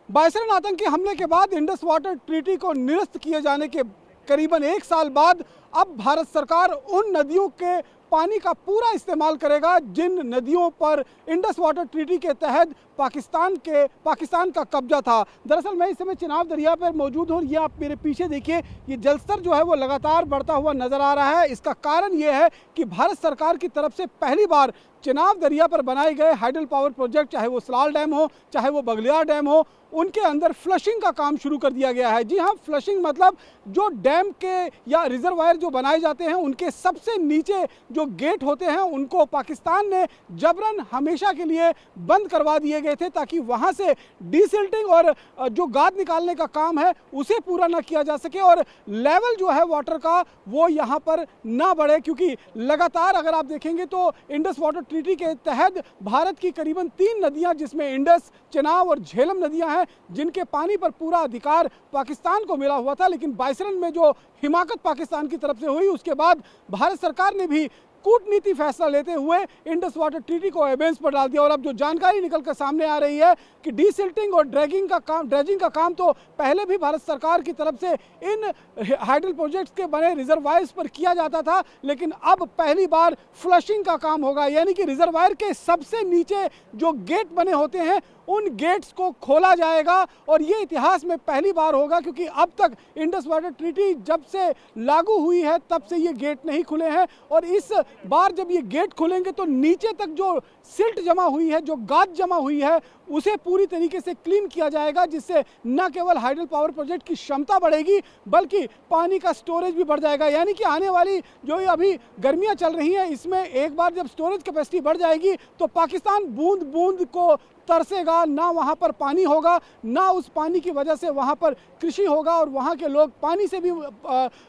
बायसरन आतंकी हमले के बाद इंडस वाटर ट्रीटी को निरस्त किए जाने के करीबन 1 साल बाद अब भारत सरकार उन नदियों के पानी का पूरा इस्तेमाल करेगा जिन नदियों पर इंडस वाटर ट्रीटी के तहत पाकिस्तान का कब्जा था। दरअसल मैं इस समय चिनाब दरिया पर मौजूद हूँ। ये आप मेरे पीछे देखिए, ये जलस्तर जो है वो लगातार बढ़ता हुआ नजर आ रहा है। इसका कारण ये है कि भारत सरकार की तरफ से पहली बार चिनाब दरिया पर बनाए गए हाइडल पावर प्रोजेक्ट, चाहे वो सलाल डैम हो चाहे वो बगलियार डैम हो, उनके अंदर फ्लशिंग का काम शुरू कर दिया गया है। जी हाँ, फ्लशिंग मतलब जो डैम के या रिजर्वायर जो बनाए जाते हैं उनके सबसे नीचे जो गेट होते हैं उनको पाकिस्तान ने जबरन हमेशा के लिए बंद करवा दिए गए थे ताकि वहां से डीसिल्टिंग और जो गाद निकालने का काम है उसे पूरा ना किया जा सके और लेवल जो है वाटर का वो यहाँ पर ना बढ़े। क्योंकि लगातार अगर आप देखेंगे तो इंडस वाटर ट्रीटी के तहत भारत की करीबन 3 नदियां जिसमें इंडस, चेनाब और झेलम नदियां हैं जिनके पानी पर पूरा अधिकार पाकिस्तान को मिला हुआ था, लेकिन बायसरन में जो हिमाकत पाकिस्तान की तरफ से हुई उसके बाद भारत सरकार ने भी कूटनीति फैसला लेते हुए इंडस वाटर ट्रीटी को एबेंस पर डाल दिया। और अब जो जानकारी निकल कर सामने आ रही है कि डीसिल्टिंग और ड्रैजिंग का काम तो पहले भी भारत सरकार की तरफ से इन हाइडल प्रोजेक्ट्स के बने रिजर्वायर्स पर किया जाता था, लेकिन अब पहली बार फ्लशिंग का काम होगा। यानी कि रिजर्वायर के सबसे नीचे जो गेट बने होते हैं उन गेट्स को खोला जाएगा और ये इतिहास में पहली बार होगा, क्योंकि अब तक इंडस वाटर ट्रीटी जब से लागू हुई है तब से ये गेट नहीं खुले हैं। और इस बार जब ये गेट खुलेंगे तो नीचे तक जो सिल्ट जमा हुई है, जो गाद जमा हुई है, उसे पूरी तरीके से क्लीन किया जाएगा, जिससे न केवल हाइडल पावर प्रोजेक्ट की क्षमता बढ़ेगी बल्कि पानी का स्टोरेज भी बढ़ जाएगा। यानी कि आने वाली जो अभी गर्मियां चल रही हैं इसमें एक बार जब स्टोरेज कैपेसिटी बढ़ जाएगी तो पाकिस्तान बूंद बूंद को तरसेगा, ना वहाँ पर पानी होगा, ना उस पानी की वजह से वहाँ पर कृषि होगा और वहाँ के लोग पानी से भी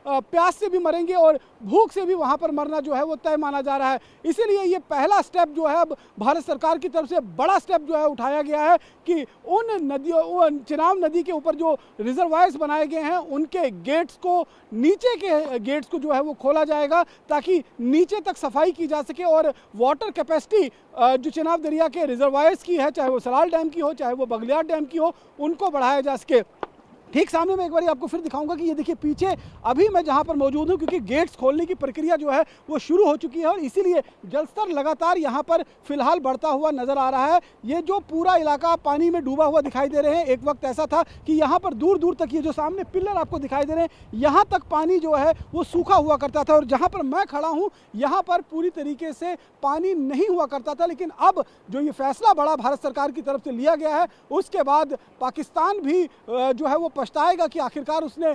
प्यास से भी मरेंगे और भूख से भी वहाँ पर मरना जो है वो तय माना जा रहा है। इसीलिए ये पहला स्टेप जो है अब भारत सरकार की तरफ से बड़ा स्टेप जो है उठाया गया है कि उन नदियों, चिनाब नदी के ऊपर जो रिजर्वायर्स बनाए गए हैं उनके गेट्स को, नीचे के गेट्स को जो है वो खोला जाएगा ताकि नीचे तक सफाई की जा सके और वाटर कैपेसिटी जो चिनाब दरिया के रिजर्वायर्स की है, चाहे वो सलाल डैम की हो चाहे वो बगलियार डैम की हो, उनको बढ़ाया जा सके। ठीक सामने मैं एक बार आपको फिर दिखाऊंगा कि ये देखिए पीछे अभी मैं जहां पर मौजूद हूं, क्योंकि गेट्स खोलने की प्रक्रिया जो है वो शुरू हो चुकी है और इसीलिए जलस्तर लगातार यहां पर फिलहाल बढ़ता हुआ नजर आ रहा है। ये जो पूरा इलाका पानी में डूबा हुआ दिखाई दे रहे हैं, एक वक्त ऐसा था कि यहाँ पर दूर दूर तक ये जो सामने पिलर आपको दिखाई दे रहे हैं यहाँ तक पानी जो है वो सूखा हुआ करता था और जहाँ पर मैं खड़ा हूँ यहाँ पर पूरी तरीके से पानी नहीं हुआ करता था। लेकिन अब जो ये फैसला बड़ा भारत सरकार की तरफ से लिया गया है उसके बाद पाकिस्तान भी जो है वो पछताएगा कि आखिरकार उसने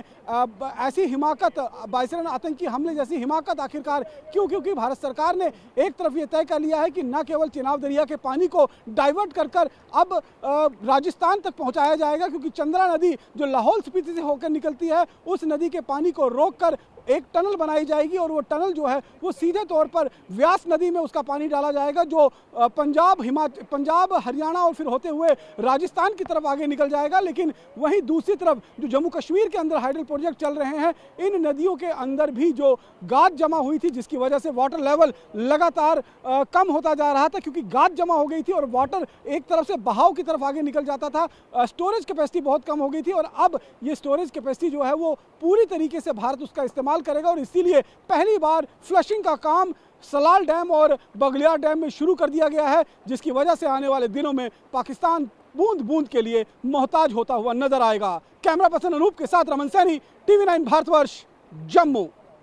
ऐसी हिमाकत, बायसरन आतंकी हमले जैसी हिमाकत आखिरकार क्यों, क्योंकि भारत सरकार ने एक तरफ ये तय कर लिया है कि न केवल चिनाब दरिया के पानी को डाइवर्ट कर अब राजस्थान तक पहुंचाया जाएगा, क्योंकि चंद्रा नदी जो लाहौल स्पीति से होकर निकलती है उस नदी के पानी को रोककर एक टनल बनाई जाएगी और वो टनल जो है वो सीधे तौर पर व्यास नदी में उसका पानी डाला जाएगा जो पंजाब, हरियाणा और फिर होते हुए राजस्थान की तरफ आगे निकल जाएगा। लेकिन वहीं दूसरी तरफ जो जम्मू कश्मीर के अंदर हाइडल प्रोजेक्ट चल रहे हैं, इन नदियों के अंदर भी जो गाद जमा हुई थी जिसकी वजह से वाटर लेवल लगातार कम होता जा रहा था, क्योंकि गाद जमा हो गई थी और वाटर एक तरफ से बहाव की तरफ आगे निकल जाता था, स्टोरेज कैपेसिटी बहुत कम हो गई थी और अब ये स्टोरेज कैपेसिटी जो है वो पूरी तरीके से भारत उसका इस्तेमाल करेगा और इसीलिए पहली बार फ्लशिंग का काम सलाल डैम और बगलियार डैम में शुरू कर दिया गया है, जिसकी वजह से आने वाले दिनों में पाकिस्तान बूंद बूंद के लिए मोहताज होता हुआ नजर आएगा। कैमरा पर्सन अनूप के साथ रमन सैनी, TV9 भारतवर्ष, जम्मू।